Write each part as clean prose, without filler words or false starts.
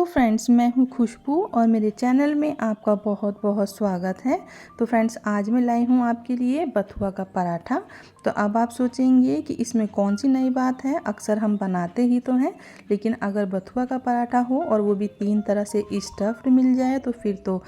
तो फ्रेंड्स, मैं हूँ खुशबू और मेरे चैनल में आपका बहुत बहुत स्वागत है। तो फ्रेंड्स, आज मैं लाई हूँ आपके लिए बथुआ का पराठा। तो अब आप सोचेंगे कि इसमें कौन सी नई बात है, अक्सर हम बनाते ही तो हैं। लेकिन अगर बथुआ का पराठा हो और वो भी 3 तरह से स्टफ्ड मिल जाए तो फिर तो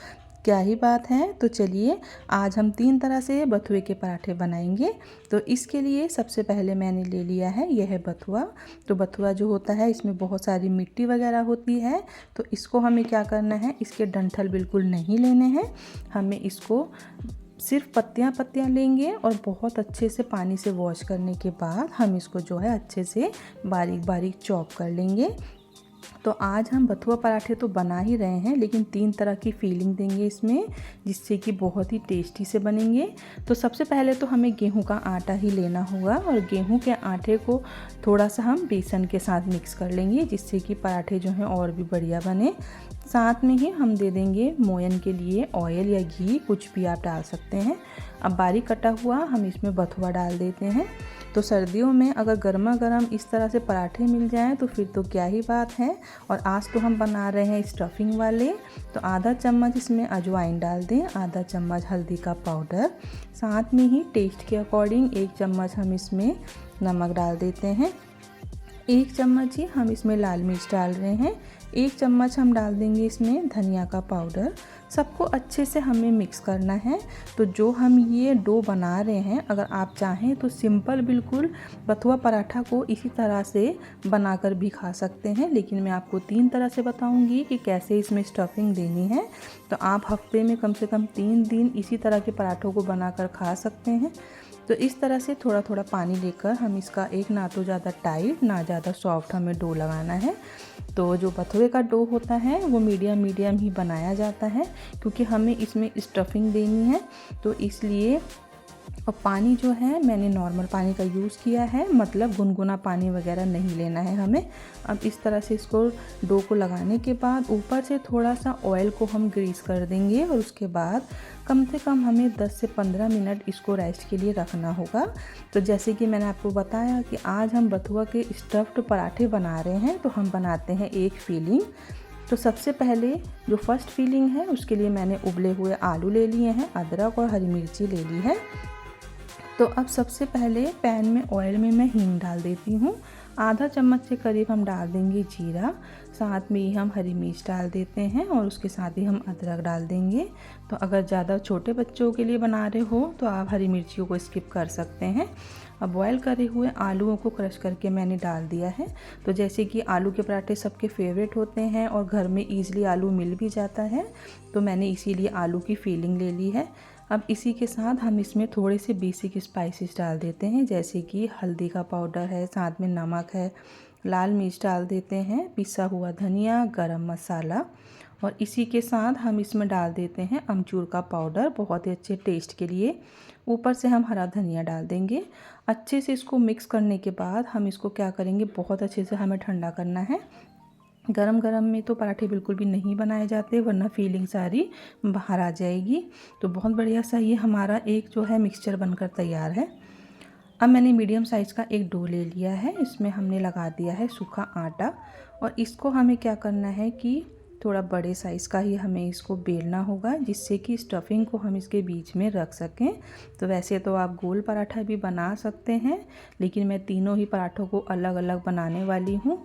क्या ही बात है। तो चलिए, आज हम 3 तरह से बथुए के पराठे बनाएंगे। तो इसके लिए सबसे पहले मैंने ले लिया है यह है बथुआ। तो बथुआ जो होता है इसमें बहुत सारी मिट्टी वगैरह होती है। तो इसको हमें क्या करना है, इसके डंठल बिल्कुल नहीं लेने हैं। हमें इसको सिर्फ पत्तियां पत्तियां लेंगे और बहुत अच्छे से पानी से वॉश करने के बाद हम इसको जो है अच्छे से बारीक बारीक चॉप कर लेंगे। तो आज हम बथुआ पराठे तो बना ही रहे हैं, लेकिन 3 तरह की फीलिंग देंगे इसमें, जिससे कि बहुत ही टेस्टी से बनेंगे। तो सबसे पहले तो हमें गेहूं का आटा ही लेना होगा और गेहूं के आटे को थोड़ा सा हम बेसन के साथ मिक्स कर लेंगे, जिससे कि पराठे जो हैं और भी बढ़िया बने। साथ में ही हम दे देंगे मोयन के लिए ऑयल या घी, कुछ भी आप डाल सकते हैं। अब बारीक कटा हुआ हम इसमें बथुआ डाल देते हैं। तो सर्दियों में अगर गर्मा गर्म इस तरह से पराठे मिल जाएं तो फिर तो क्या ही बात है। और आज तो हम बना रहे हैं स्टफिंग वाले। तो आधा चम्मच इसमें अजवाइन डाल दें, आधा चम्मच हल्दी का पाउडर, साथ में ही टेस्ट के अकॉर्डिंग 1 चम्मच हम इसमें नमक डाल देते हैं। 1 चम्मच ही हम इसमें लाल मिर्च डाल रहे हैं। 1 चम्मच हम डाल देंगे इसमें धनिया का पाउडर। सबको अच्छे से हमें मिक्स करना है। तो जो हम ये डो बना रहे हैं, अगर आप चाहें तो सिंपल बिल्कुल बथुआ पराठा को इसी तरह से बनाकर भी खा सकते हैं, लेकिन मैं आपको 3 तरह से बताऊंगी कि कैसे इसमें स्टफिंग देनी है। तो आप हफ्ते में कम से कम 3 दिन इसी तरह के पराठों को बनाकर खा सकते हैं। तो इस तरह से थोड़ा थोड़ा पानी लेकर हम इसका एक ना तो ज़्यादा टाइट ना ज़्यादा सॉफ्ट हमें डो लगाना है। तो जो बथुए का डो होता है वो मीडियम मीडियम ही बनाया जाता है, क्योंकि हमें इसमें स्टफिंग देनी है। तो इसलिए और पानी जो है मैंने नॉर्मल पानी का यूज़ किया है, मतलब गुनगुना पानी वगैरह नहीं लेना है हमें। अब इस तरह से इसको डो को लगाने के बाद ऊपर से थोड़ा सा ऑयल को हम ग्रीस कर देंगे और उसके बाद कम से कम हमें 10 से 15 मिनट इसको रेस्ट के लिए रखना होगा। तो जैसे कि मैंने आपको बताया कि आज हम बथुआ के स्टफ्ड पराठे बना रहे हैं, तो हम बनाते हैं एक फीलिंग। तो सबसे पहले जो फर्स्ट फीलिंग है उसके लिए मैंने उबले हुए आलू ले लिए हैं, अदरक और हरी मिर्ची ले ली है। तो अब सबसे पहले पैन में ऑयल में मैं हींग डाल देती हूँ। आधा चम्मच से करीब हम डाल देंगे जीरा, साथ में ही हम हरी मिर्च डाल देते हैं और उसके साथ ही हम अदरक डाल देंगे। तो अगर ज़्यादा छोटे बच्चों के लिए बना रहे हो तो आप हरी मिर्चियों को स्किप कर सकते हैं। अब बॉयल करे हुए आलूओं को क्रश करके मैंने डाल दिया है। तो जैसे कि आलू के पराठे सबके फेवरेट होते हैं और घर में ईज़िली आलू मिल भी जाता है, तो मैंने इसीलिए आलू की फीलिंग ले ली है। अब इसी के साथ हम इसमें थोड़े से बेसिक स्पाइसेस डाल देते हैं, जैसे कि हल्दी का पाउडर है, साथ में नमक है, लाल मिर्च डाल देते हैं, पिसा हुआ धनिया, गरम मसाला, और इसी के साथ हम इसमें डाल देते हैं अमचूर का पाउडर, बहुत ही अच्छे टेस्ट के लिए। ऊपर से हम हरा धनिया डाल देंगे। अच्छे से इसको मिक्स करने के बाद हम इसको क्या करेंगे, बहुत अच्छे से हमें ठंडा करना है। गरम गरम में तो पराठे बिल्कुल भी नहीं बनाए जाते, वरना फीलिंग सारी बाहर आ जाएगी। तो बहुत बढ़िया सा ये हमारा एक जो है मिक्सचर बनकर तैयार है। अब मैंने मीडियम साइज़ का एक डो ले लिया है, इसमें हमने लगा दिया है सूखा आटा, और इसको हमें क्या करना है कि थोड़ा बड़े साइज़ का ही हमें इसको बेलना होगा, जिससे कि स्टफिंग को हम इसके बीच में रख सकें। तो वैसे तो आप गोल पराठा भी बना सकते हैं, लेकिन मैं तीनों ही पराठों को अलग अलग बनाने वाली हूँ।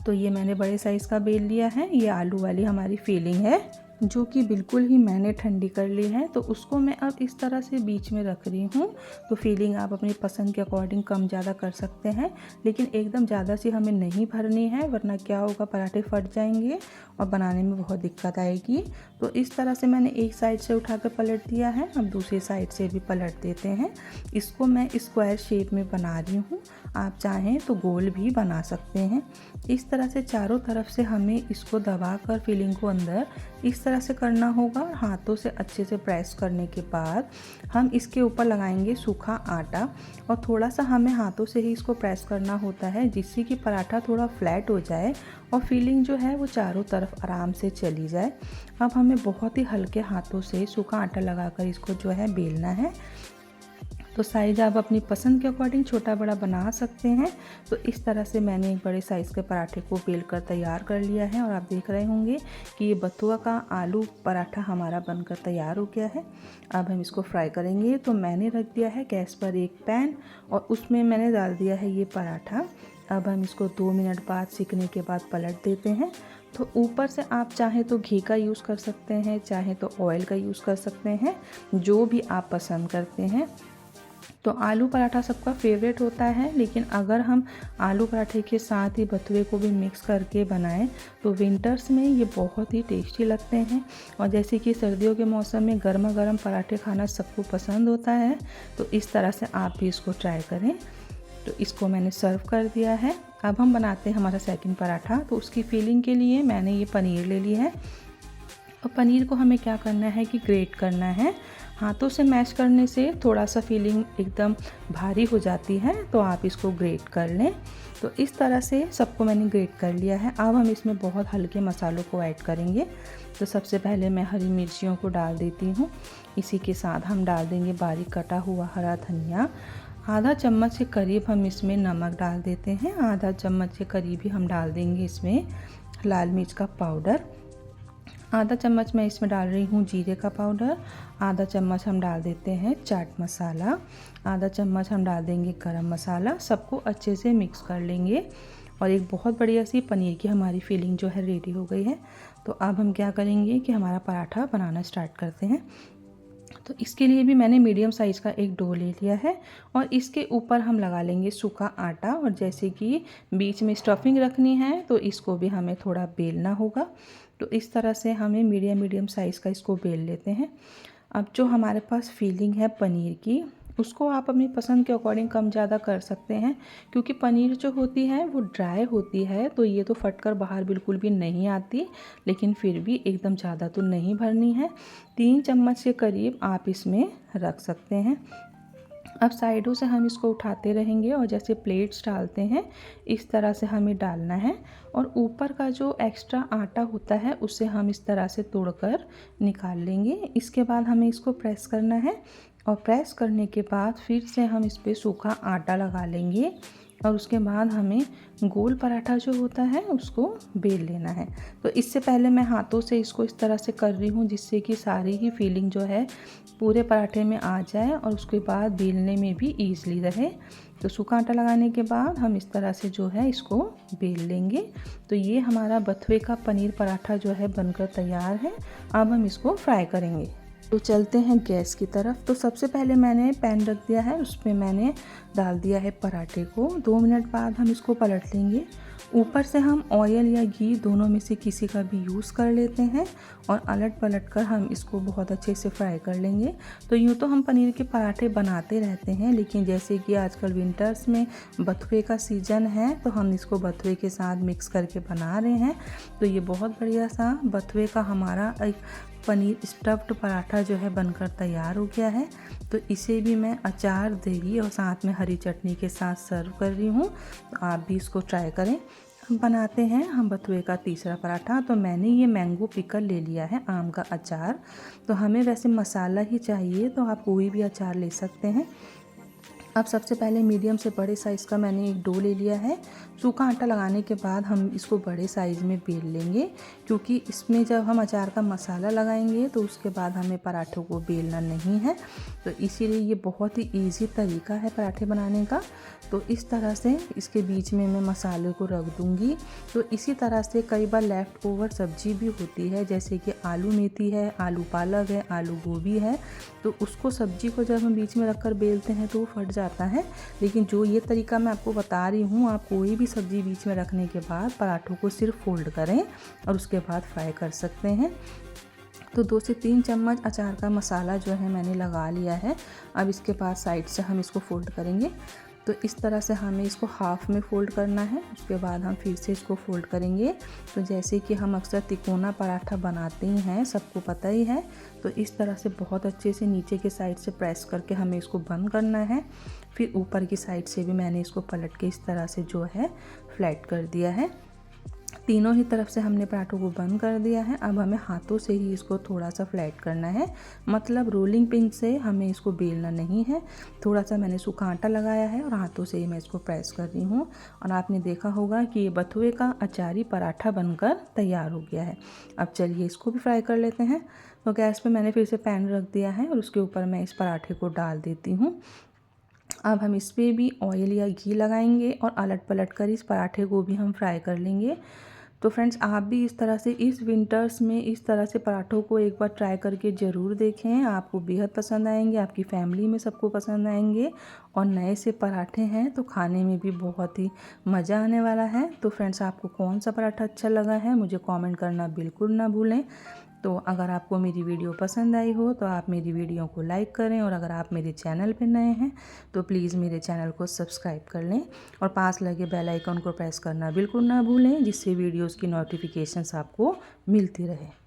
तो ये मैंने बड़े साइज़ का बेल लिया है। ये आलू वाली हमारी फीलिंग है, जो कि बिल्कुल ही मैंने ठंडी कर ली है। तो उसको मैं अब इस तरह से बीच में रख रही हूँ। तो फीलिंग आप अपनी पसंद के अकॉर्डिंग कम ज़्यादा कर सकते हैं, लेकिन एकदम ज़्यादा सी हमें नहीं भरनी है, वरना क्या होगा, पराठे फट जाएंगे और बनाने में बहुत दिक्कत आएगी। तो इस तरह से मैंने एक साइड से उठा कर पलट दिया है, अब दूसरी साइड से भी पलट देते हैं। इसको मैं स्क्वायर शेप में बना रही हूँ, आप चाहें तो गोल भी बना सकते हैं। इस तरह से चारों तरफ से हमें इसको दबाकर फीलिंग को अंदर इस तरह से करना होगा। हाथों से अच्छे से प्रेस करने के बाद हम इसके ऊपर लगाएंगे सूखा आटा, और थोड़ा सा हमें हाथों से ही इसको प्रेस करना होता है, जिससे कि पराठा थोड़ा फ्लैट हो जाए और फीलिंग जो है वो चारों तरफ आराम से चली जाए। अब हमें बहुत ही हल्के हाथों से सूखा आटा लगाकर इसको जो है बेलना है। तो साइज़ आप अपनी पसंद के अकॉर्डिंग छोटा बड़ा बना सकते हैं। तो इस तरह से मैंने एक बड़े साइज़ के पराठे को बेल कर तैयार कर लिया है और आप देख रहे होंगे कि ये बथुआ का आलू पराठा हमारा बनकर तैयार हो गया है। अब हम इसको फ्राई करेंगे। तो मैंने रख दिया है गैस पर एक पैन और उसमें मैंने डाल दिया है ये पराठा। अब हम इसको 2 मिनट बाद सिकने के बाद पलट देते हैं। तो ऊपर से आप चाहें तो घी का यूज़ कर सकते हैं, चाहे तो ऑयल का यूज़ कर सकते हैं, जो भी आप पसंद करते हैं। तो आलू पराठा सबका फेवरेट होता है, लेकिन अगर हम आलू पराठे के साथ ही बथुए को भी मिक्स करके बनाएं तो विंटर्स में ये बहुत ही टेस्टी लगते हैं। और जैसे कि सर्दियों के मौसम में गर्मा गर्म पराठे खाना सबको पसंद होता है, तो इस तरह से आप भी इसको ट्राई करें। तो इसको मैंने सर्व कर दिया है। अब हम बनाते हैं हमारा सेकंड पराठा। तो उसकी फिलिंग के लिए मैंने ये पनीर ले ली है और पनीर को हमें क्या करना है कि ग्रेट करना है। हाथों से मैश करने से थोड़ा सा फिलिंग एकदम भारी हो जाती है, तो आप इसको ग्रेट कर लें। तो इस तरह से सबको मैंने ग्रेट कर लिया है। अब हम इसमें बहुत हल्के मसालों को ऐड करेंगे। तो सबसे पहले मैं हरी मिर्चियों को डाल देती हूँ। इसी के साथ हम डाल देंगे बारीक कटा हुआ हरा धनिया। आधा चम्मच के करीब हम इसमें नमक डाल देते हैं। आधा चम्मच के करीब ही हम डाल देंगे इसमें लाल मिर्च का पाउडर। आधा चम्मच मैं इसमें डाल रही हूँ जीरे का पाउडर। आधा चम्मच हम डाल देते हैं चाट मसाला। आधा चम्मच हम डाल देंगे गरम मसाला। सबको अच्छे से मिक्स कर लेंगे और एक बहुत बढ़िया सी पनीर की हमारी फिलिंग जो है रेडी हो गई है। तो अब हम क्या करेंगे कि हमारा पराठा बनाना स्टार्ट करते हैं। तो इसके लिए भी मैंने मीडियम साइज़ का एक डो ले लिया है और इसके ऊपर हम लगा लेंगे सूखा आटा। और जैसे कि बीच में स्टफिंग रखनी है तो इसको भी हमें थोड़ा बेलना होगा। तो इस तरह से हमें मीडियम साइज़ का इसको बेल लेते हैं। अब जो हमारे पास फिलिंग है पनीर की, उसको आप अपनी पसंद के अकॉर्डिंग कम ज़्यादा कर सकते हैं, क्योंकि पनीर जो होती है वो ड्राई होती है, तो ये तो फटकर बाहर बिल्कुल भी नहीं आती। लेकिन फिर भी एकदम ज़्यादा तो नहीं भरनी है। 3 चम्मच के करीब आप इसमें रख सकते हैं। अब साइडों से हम इसको उठाते रहेंगे और जैसे प्लेट्स डालते हैं इस तरह से हमें डालना है। और ऊपर का जो एक्स्ट्रा आटा होता है उसे हम इस तरह से तोड़कर निकाल लेंगे। इसके बाद हमें इसको प्रेस करना है और प्रेस करने के बाद फिर से हम इस पर सूखा आटा लगा लेंगे और उसके बाद हमें गोल पराठा जो होता है उसको बेल लेना है। तो इससे पहले मैं हाथों से इसको इस तरह से कर रही हूँ जिससे कि सारी ही फीलिंग जो है पूरे पराठे में आ जाए और उसके बाद बेलने में भी ईज़िली रहे। तो सूखा आटा लगाने के बाद हम इस तरह से जो है इसको बेल लेंगे। तो ये हमारा बथुए का पनीर पराठा जो है बनकर तैयार है। अब हम इसको फ्राई करेंगे। तो चलते हैं गैस की तरफ। तो सबसे पहले मैंने पैन रख दिया है, उसमें मैंने डाल दिया है पराठे को। 2 मिनट बाद हम इसको पलट लेंगे। ऊपर से हम ऑयल या घी दोनों में से किसी का भी यूज़ कर लेते हैं और अलट पलट कर हम इसको बहुत अच्छे से फ्राई कर लेंगे। तो यूँ तो हम पनीर के पराठे बनाते रहते हैं, लेकिन जैसे कि आजकल विंटर्स में बथुए का सीज़न है तो हम इसको बथुए के साथ मिक्स करके बना रहे हैं। तो ये बहुत बढ़िया सा बथुए का हमारा एक पनीर स्टफ्ड पराठा जो है बनकर तैयार हो गया है। तो इसे भी मैं अचार, दही और साथ में हरी चटनी के साथ सर्व कर रही हूँ। तो आप भी इसको ट्राई करें। हम बनाते हैं हम बथुए का तीसरा पराठा। तो मैंने ये मैंगो पिकल ले लिया है, आम का अचार। तो हमें वैसे मसाला ही चाहिए, तो आप कोई भी अचार ले सकते हैं। अब सबसे पहले मीडियम से बड़े साइज़ का मैंने एक डो ले लिया है। सूखा आटा लगाने के बाद हम इसको बड़े साइज़ में बेल लेंगे, क्योंकि इसमें जब हम अचार का मसाला लगाएंगे तो उसके बाद हमें पराठों को बेलना नहीं है। तो इसीलिए ये बहुत ही ईजी तरीका है पराठे बनाने का। तो इस तरह से इसके बीच में मैं मसाले को रख दूँगी। तो इसी तरह से कई बार लेफ़्ट ओवर सब्जी भी होती है, जैसे कि आलू मेथी है, आलू पालक है, आलू गोभी है। तो उसको सब्जी को जब हम बीच में रख कर बेलते हैं तो वो फट जाता है। लेकिन जो ये तरीका मैं आपको बता रही हूँ, आप कोई भी सब्ज़ी बीच में रखने के बाद पराठों को सिर्फ फोल्ड करें और उसके बाद फ्राई कर सकते हैं। तो 2 से 3 चम्मच अचार का मसाला जो है मैंने लगा लिया है। अब इसके बाद साइड से हम इसको फोल्ड करेंगे। तो इस तरह से हमें इसको हाफ़ में फ़ोल्ड करना है। उसके बाद हम फिर से इसको फ़ोल्ड करेंगे। तो जैसे कि हम अक्सर तिकोना पराठा बनाते ही हैं, सबको पता ही है। तो इस तरह से बहुत अच्छे से नीचे के साइड से प्रेस करके हमें इसको बंद करना है। फिर ऊपर की साइड से भी मैंने इसको पलट के इस तरह से जो है फ्लैट कर दिया है। तीनों ही तरफ से हमने पराठों को बंद कर दिया है। अब हमें हाथों से ही इसको थोड़ा सा फ्लैट करना है, मतलब रोलिंग पिन से हमें इसको बेलना नहीं है। थोड़ा सा मैंने सूखा आटा लगाया है और हाथों से ही मैं इसको प्रेस कर रही हूँ। और आपने देखा होगा कि ये बथुए का अचारी पराठा बनकर तैयार हो गया है। अब चलिए इसको भी फ्राई कर लेते हैं। तो गैस पे मैंने फिर से पैन रख दिया है और उसके ऊपर मैं इस पराठे को डाल देती हूँ। अब हम इस पर भी ऑयल या घी लगाएंगे और अलट पलट कर इस पराठे को भी हम फ्राई कर लेंगे। तो फ्रेंड्स, आप भी इस तरह से इस विंटर्स में इस तरह से पराठों को एक बार ट्राई करके ज़रूर देखें। आपको बेहद पसंद आएंगे, आपकी फैमिली में सबको पसंद आएंगे। और नए से पराठे हैं तो खाने में भी बहुत ही मज़ा आने वाला है। तो फ्रेंड्स, आपको कौन सा पराठा अच्छा लगा है मुझे कमेंट करना बिल्कुल ना भूलें। तो अगर आपको मेरी वीडियो पसंद आई हो तो आप मेरी वीडियो को लाइक करें, और अगर आप मेरे चैनल पर नए हैं तो प्लीज़ मेरे चैनल को सब्सक्राइब कर लें और पास लगे बेल आइकन को प्रेस करना बिल्कुल ना भूलें, जिससे वीडियोज़ की नोटिफिकेशंस आपको मिलती रहे।